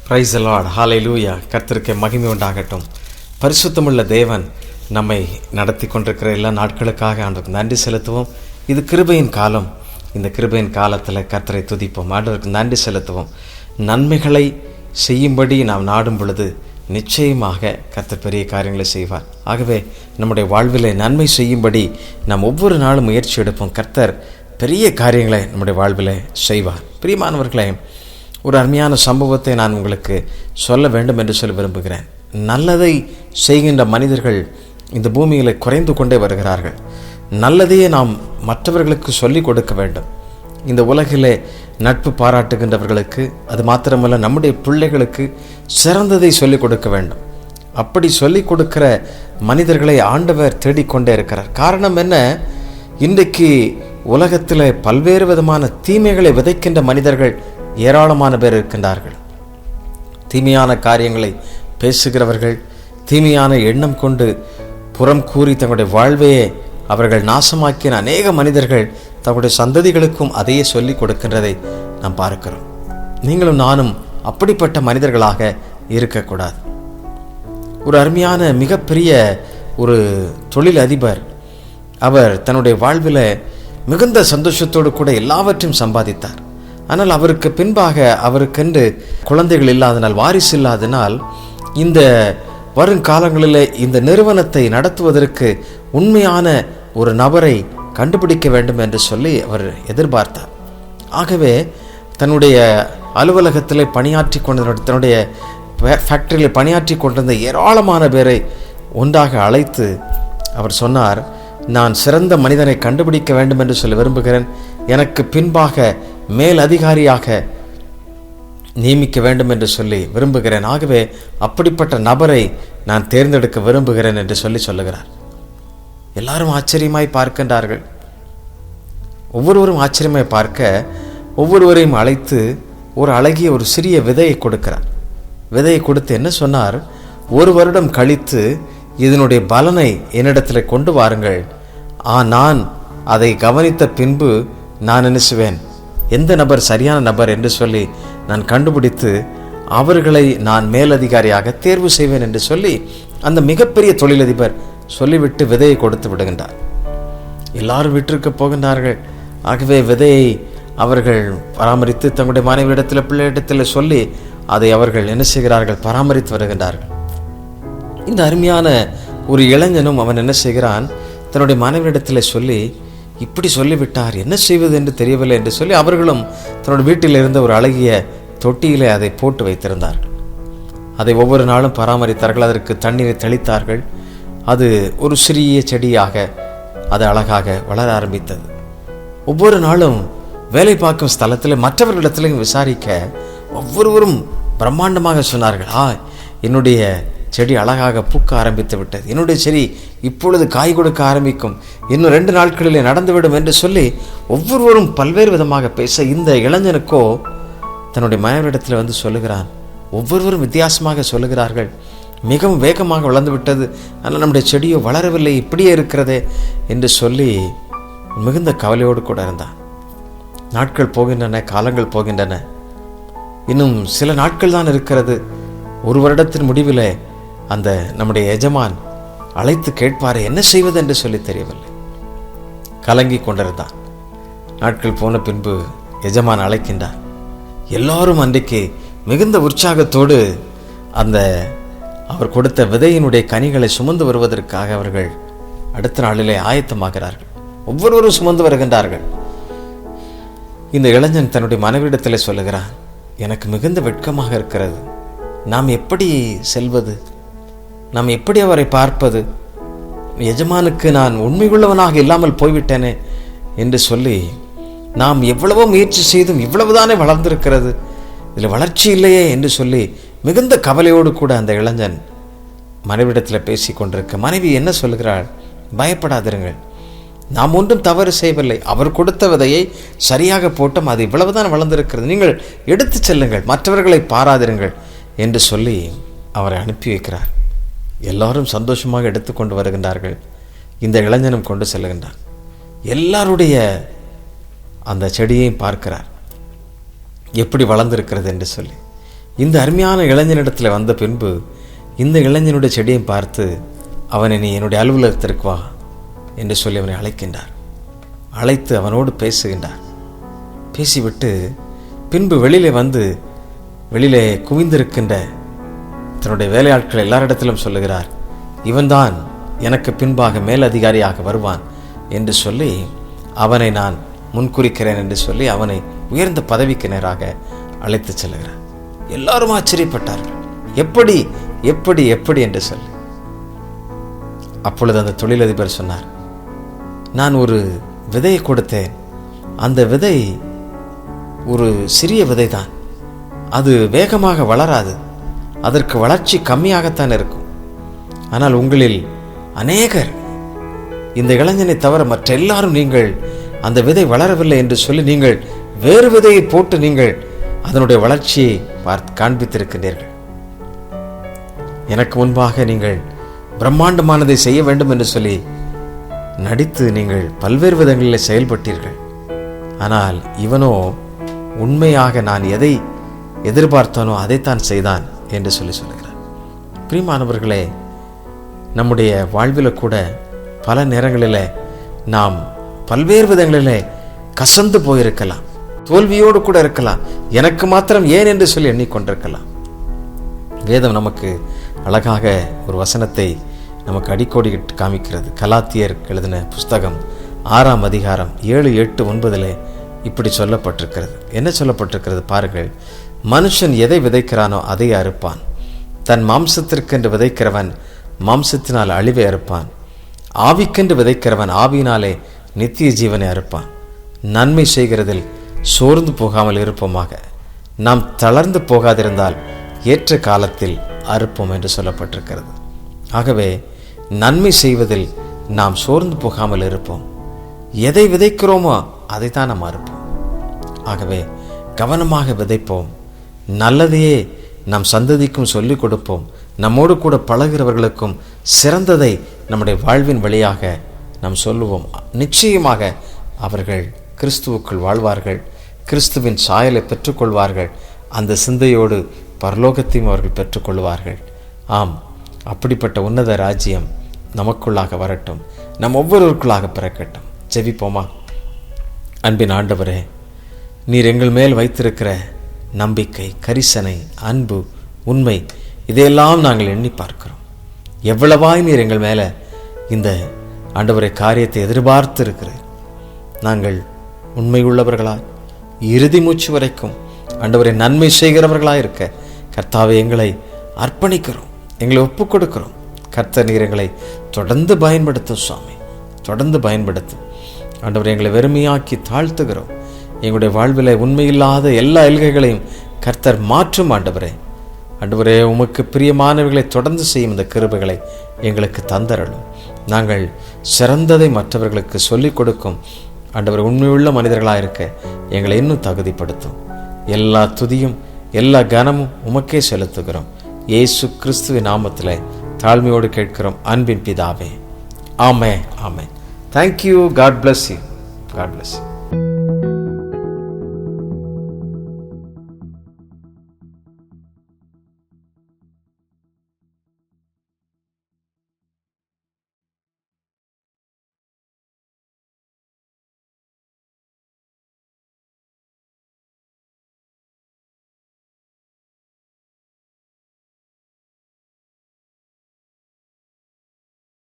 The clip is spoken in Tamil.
பிரைஸ் தி லார்ட், ஹல்லேலூயா. கர்த்தருக்கு மகிமை உண்டாகட்டும். பரிசுத்தமுள்ள தேவன் நம்மை நடத்தி கொண்டிருக்கிற எல்லா நாட்களுக்காக ஆண்டவருக்கு நன்றி செலுத்துவோம். இது கிருபையின் காலம். இந்த கிருபையின் காலத்தில் கர்த்தரை துதிப்போம், ஆண்டவருக்கு நன்றி செலுத்துவோம். நன்மைகளை செய்யும்படி நாம் நாடும் பொழுது நிச்சயமாக கர்த்தர் பெரிய காரியங்களை செய்வார். ஆகவே நம்முடைய வாழ்வில் நன்மை செய்யும்படி நாம் ஒவ்வொரு நாளும் முயற்சி எடுப்போம். கர்த்தர் பெரிய காரியங்களை நம்முடைய வாழ்வில் செய்வார். பிரியமானவர்களே, ஒரு அருமையான சம்பவத்தை நான் உங்களுக்கு சொல்ல வேண்டும் என்று சொல்ல விரும்புகிறேன். நல்லதை செய்கின்ற மனிதர்கள் இந்த பூமியில் குறைந்து கொண்டே வருகிறார்கள். நல்லதையே நாம் மற்றவர்களுக்கு சொல்லிக் கொடுக்க வேண்டும். இந்த உலகிலே நட்பு பாராட்டுகின்றவர்களுக்கு, அது மாத்திரமல்ல நம்முடைய பிள்ளைகளுக்கு சிறந்ததை சொல்லிக் கொடுக்க வேண்டும். அப்படி சொல்லிக் கொடுக்கிற மனிதர்களை ஆண்டவர் தேடிக்கொண்டே இருக்கிறார். காரணம் என்ன? இன்றைக்கு உலகத்தில் பல்வேறு விதமான தீமைகளை விதைக்கின்ற மனிதர்கள் ஏராளமான பேர் இருக்கின்றார்கள். தீமையான காரியங்களை பேசுகிறவர்கள், தீமையான எண்ணம் கொண்டு புறம் கூறி தங்களுடைய வாழ்வையே அவர்கள் நாசமாக்கின அநேக மனிதர்கள் தங்களுடைய சந்ததிகளுக்கும் அதையே சொல்லிக் கொடுக்கின்றதை நாம் பார்க்கிறோம். நீங்களும் நானும் அப்படிப்பட்ட மனிதர்களாக இருக்கக்கூடாது. ஒரு அருமையான மிகப்பெரிய ஒரு தொழில் அதிபர், அவர் தன்னுடைய வாழ்வில் மிகுந்த சந்தோஷத்தோடு கூட எல்லாவற்றையும் சம்பாதித்தார். ஆனால் அவருக்கு பின்பாக அவருக்கென்று குழந்தைகள் இல்லாதனால், வாரிசு இல்லாதனால், இந்த வருங்காலங்களில் இந்த நிறுவனத்தை நடத்துவதற்கு உண்மையான ஒரு நபரை கண்டுபிடிக்க வேண்டும் என்று சொல்லி அவர் எதிர்பார்த்தார். ஆகவே தன்னுடைய அலுவலகத்தில் பணியாற்றி கொண்ட, தன்னுடைய ஃபேக்டரியில் பணியாற்றி கொண்டிருந்த ஏராளமான பேரை ஒன்றாக அழைத்து அவர் சொன்னார், நான் சிறந்த மனிதனை கண்டுபிடிக்க வேண்டும் என்று சொல்லி விரும்புகிறேன். எனக்கு பின்பாக மேல் அதிகாரியாக நியமிக்க வேண்டும் என்று சொல்லி விரும்புகிறேன். ஆகவே அப்படிப்பட்ட நபரை நான் தேர்ந்தெடுக்க விரும்புகிறேன் என்று சொல்லுகிறார். எல்லாரும் ஆச்சரியமாய் பார்க்கின்றார்கள். ஒவ்வொருவரும் ஆச்சரியமாய் பார்க்க ஒவ்வொருவரையும் அழைத்து ஒரு அழகிய ஒரு சிறிய விதையை கொடுக்கிறார். விதையை கொடுத்து என்ன சொன்னார்? 1 வருடம் கழித்து இதனுடைய பலனை என்னிடத்தில் கொண்டு வாருங்கள். நான் அதை கவனித்த பின்பு நான் நினைச்சுவேன் எந்த நபர் சரியான நபர் என்று சொல்லி நான் கண்டுபிடித்து அவர்களை நான் மேலதிகாரியாக தேர்வு செய்வேன் என்று சொல்லி அந்த மிகப்பெரிய தொழிலதிபர் சொல்லிவிட்டு விதையை கொடுத்து விடுகின்றார். எல்லாரும் வீட்டிற்கு போகின்றார்கள். ஆகவே விதையை அவர்கள் பராமரித்து தங்களுடைய மனைவியிடத்தில், பிள்ளையிடத்தில் சொல்லி அதை அவர்கள் என்ன செய்கிறார்கள்? பராமரித்து வருகின்றார்கள். இந்த அருமையான ஒரு இளைஞனும் அவன் என்ன செய்கிறான்? தன்னுடைய மனைவியிடத்தில் சொல்லி, இப்படி சொல்லிவிட்டார், என்ன செய்வது என்று தெரியவில்லை என்று சொல்லி அவர்களும் தன்னுடைய வீட்டில் இருந்த ஒரு அழகிய தொட்டியிலே அதை போட்டு வைத்திருந்தார்கள். அதை ஒவ்வொரு நாளும் பராமரித்தார்கள். அதற்கு தண்ணீரை தெளித்தார்கள். அது ஒரு சிறிய செடியாக அது அழகாக வளர ஆரம்பித்தது. ஒவ்வொரு நாளும் வேலை பார்க்கும் ஸ்தலத்தில் மற்றவர்களிடத்திலையும் விசாரிக்க ஒவ்வொருவரும் பிரம்மாண்டமாக சொன்னார்கள், என்னுடைய செடி அழகாக பூக்க ஆரம்பித்து விட்டது, என்னுடைய செடி இப்பொழுது காய் கொடுக்க ஆரம்பிக்கும், இன்னும் 2 நாட்களிலே நடந்துவிடும் என்று சொல்லி ஒவ்வொருவரும் பல்வேறு விதமாக பேச, இந்த இளைஞனுக்கோ தன்னுடைய மனைவியிடத்தில் வந்து சொல்லுகிறான். ஒவ்வொருவரும் வித்தியாசமாக சொல்லுகிறார்கள், மிகவும் வேகமாக வளர்ந்து விட்டது, ஆனால் நம்முடைய செடியோ வளரவில்லை, இப்படியே இருக்கிறதே என்று சொல்லி மிகுந்த கவலையோடு கூட இருந்தான். நாட்கள் போகின்றன, காலங்கள் போகின்றன. இன்னும் சில நாட்கள் தான் இருக்கிறது. 1 வருடத்தின் முடிவில் அந்த நம்முடைய எஜமான் அழைத்து கேட்பார், என்ன செய்வது என்று சொல்லி தெரியவில்லை. கலங்கி கொண்டிருந்தான். நாட்கள் போன பின்பு எஜமான் அழைக்கின்றார். எல்லாரும் அன்றைக்கு மிகுந்த உற்சாகத்தோடு அந்த அவர் கொடுத்த விதையினுடைய கனிகளை சுமந்து வருவதற்காக அவர்கள் அடுத்த நாளிலே ஆயத்தமாகிறார்கள். ஒவ்வொருவரும் சுமந்து வருகின்றார்கள். இந்த இளைஞன் தன்னுடைய மனைவியிடத்தில் சொல்லுகிறான், எனக்கு மிகுந்த வெட்கமாக இருக்கிறது, நாம் எப்படி செல்வது, நாம் எப்படி அவரை பார்ப்பது, எஜமானுக்கு நான் உண்மையுள்ளவனாக இல்லாமல் போய்விட்டேனே என்று சொல்லி, நாம் எவ்வளவோ முயற்சி செய்தும் இவ்வளவுதானே வளர்ந்திருக்கிறது, இதில் வளர்ச்சி இல்லையே என்று சொல்லி மிகுந்த கவலையோடு கூட அந்த இளைஞன் மனைவிடத்தில் பேசி கொண்டிருக்க, மனைவி என்ன சொல்கிறாள்? பயப்படாதிருங்கள், நாம் ஒன்றும் தவறு செய்யவில்லை, அவர் கொடுத்த விதையை சரியாக போட்டோம், அது இவ்வளவுதான் வளர்ந்திருக்கிறது, நீங்கள் எடுத்து செல்லுங்கள், மற்றவர்களை பாராதிருங்கள் என்று சொல்லி அவரை அனுப்பி வைக்கிறார். எல்லாரும் சந்தோஷமாக எடுத்துக்கொண்டு வருகின்றார்கள். இந்த இளைஞனும் கொண்டு செல்லுகின்றார். எல்லாருடைய அந்த செடியையும் பார்க்கிறார், எப்படி வளர்ந்திருக்கிறது என்று சொல்லி. இந்த அருமையான இளைஞனிடத்தில் வந்த பின்பு இந்த இளைஞனுடைய செடியை பார்த்து, அவனை நீ என்னுடைய அலுவலகத்திற்கு வா என்று சொல்லி அவனை அழைக்கின்றார். அழைத்து அவனோடு பேசுகின்றார். பேசிவிட்டு பின்பு வெளியிலே குவிந்திருக்கின்ற தன்னுடைய வேலையாட்கள் எல்லாரிடத்திலும் சொல்லுகிறார், இவன்தான் எனக்கு பின்பாக மேலதிகாரியாக வருவான் என்று சொல்லி அவனை நான் முன்குறிக்கிறேன் என்று சொல்லி அவனை உயர்ந்த பதவிக்கு நேராக அழைத்து செல்லுகிறார். எல்லாரும் ஆச்சரியப்பட்டார்கள், எப்படி எப்படி எப்படி என்று சொல்லி. அப்பொழுது அந்த தொழிலதிபர் சொன்னார், நான் ஒரு விதையை கொடுத்தேன். அந்த விதை ஒரு சிறிய விதை தான், அது வேகமாக வளராது, அதற்கு வளர்ச்சி கம்மியாகத்தான் இருக்கும். ஆனால் உங்களில் அநேகர், இந்த இளைஞனை தவிர மற்ற எல்லாரும், நீங்கள் அந்த விதை வளரவில்லை என்று சொல்லி நீங்கள் வேறு விதையை போட்டு நீங்கள் அதனுடைய வளர்ச்சியை காண்பித்திருக்கின்றீர்கள். எனக்கு முன்பாக நீங்கள் பிரம்மாண்டமானதை செய்ய வேண்டும் என்று சொல்லி நடித்து நீங்கள் பல்வேறு விதங்களில் செயல்பட்டீர்கள். ஆனால் இவனோ உண்மையாக நான் எதை எதிர்பார்த்தானோ அதைத்தான் செய்தான் என்று சொல்லுகிறார். பிரியமானவர்களே, நம்முடைய வாழ்வில் கூட பல நேரங்களில் நாம் பல்வேறு விதங்களிலே கசந்து போயிருக்கலாம், தோல்வியோடு கூட இருக்கலாம், எனக்கு மாத்திரம் ஏன் என்று சொல்லி எண்ணிக்கொண்டிருக்கலாம். வேதம் நமக்கு அழகாக ஒரு வசனத்தை நமக்கு அடிக்கோடி காமிக்கிறது. கலாத்தியர் எழுதின புஸ்தகம் 6ஆம் அதிகாரம் 7, 8, 9 இப்படி சொல்லப்பட்டிருக்கிறது. என்ன சொல்லப்பட்டிருக்கிறது பாருங்கள். மனுஷன் எதை விதைக்கிறானோ அதை அறுப்பான். தன் மாம்சத்திற்கென்று விதைக்கிறவன் மாம்சத்தினால் அழிவை அறுப்பான். ஆவிக்கென்று விதைக்கிறவன் ஆவியினாலே நித்திய ஜீவனை அறுப்பான். நன்மை செய்கிறதில் சோர்ந்து போகாமல் இருப்போமாக. நாம் தளர்ந்து போகாதிருந்தால் ஏற்ற காலத்தில் அறுப்போம் என்று சொல்லப்பட்டிருக்கிறது. ஆகவே நன்மை செய்வதில் நாம் சோர்ந்து போகாமல் இருப்போம். எதை விதைக்கிறோமோ அதைத்தான் நாம் அறுப்போம். ஆகவே கவனமாக விதைப்போம். நல்லதையே நம் சந்ததிக்கும் சொல்லிக் கொடுப்போம். நம்மோடு கூட பழகிறவர்களுக்கும் சிறந்ததை நம்முடைய வாழ்வின் வழியாக நாம் சொல்லுவோம். நிச்சயமாக அவர்கள் கிறிஸ்துவுக்குள் வாழ்வார்கள், கிறிஸ்துவின் சாயலை பெற்றுக்கொள்வார்கள். அந்த சிந்தையோடு பரலோகத்தையும் அவர்கள் பெற்றுக்கொள்வார்கள். ஆம், அப்படிப்பட்ட உன்னத ராஜ்யம் நமக்குள்ளாக வரட்டும், நம் ஒவ்வொருவருக்குள்ளாக பிறக்கட்டும். ஜெபிப்போமா? அன்பின் ஆண்டவரே, நீர் எங்கள் மேல் வைத்திருக்கிற நம்பிக்கை, கரிசனை, அன்பு, உண்மை, இதையெல்லாம் நாங்கள் எண்ணி பார்க்கிறோம். எவ்வளவாய் நீர் எங்கள் மேலே இந்த ஆண்டவரை காரியத்தை எதிர்பார்த்து இருக்கிறேன். நாங்கள் உண்மையுள்ளவர்களாய் இறுதி மூச்சு வரைக்கும் ஆண்டவரை நன்மை செய்கிறவர்களாக இருக்க கர்த்தாவை எங்களை அர்ப்பணிக்கிறோம், எங்களை ஒப்புக் கொடுக்கிறோம். கர்த்தர் நீர் எங்களை தொடர்ந்து பயன்படுத்தும் சுவாமி, தொடர்ந்து பயன்படுத்தும். ஆண்டவரை எங்களை வெறுமையாக்கி தாழ்த்துகிறோம். எங்களுடைய வாழ்வில் உண்மையில்லாத எல்லா எல்கைகளையும் கர்த்தர் மாற்றும். ஆண்டவரே, உமக்கு பிரியமானவர்களை தொடர்ந்து செய்யும் இந்த கிருபைகளை எங்களுக்கு தந்தரலும். நாங்கள் சிறந்ததை மற்றவர்களுக்கு சொல்லிக் கொடுக்கும் ஆண்டவர் உண்மையுள்ள மனிதர்களாக இருக்க எங்களை இன்னும் தகுதிப்படுத்தும். எல்லா துதியும் எல்லா கனமும் உமக்கே செலுத்துகிறோம். இயேசு கிறிஸ்துவின் நாமத்தில் தாழ்மையோடு கேட்கிறோம் அன்பின் பிதாவே. ஆமென், ஆமென். Thank you. God bless you. God bless you.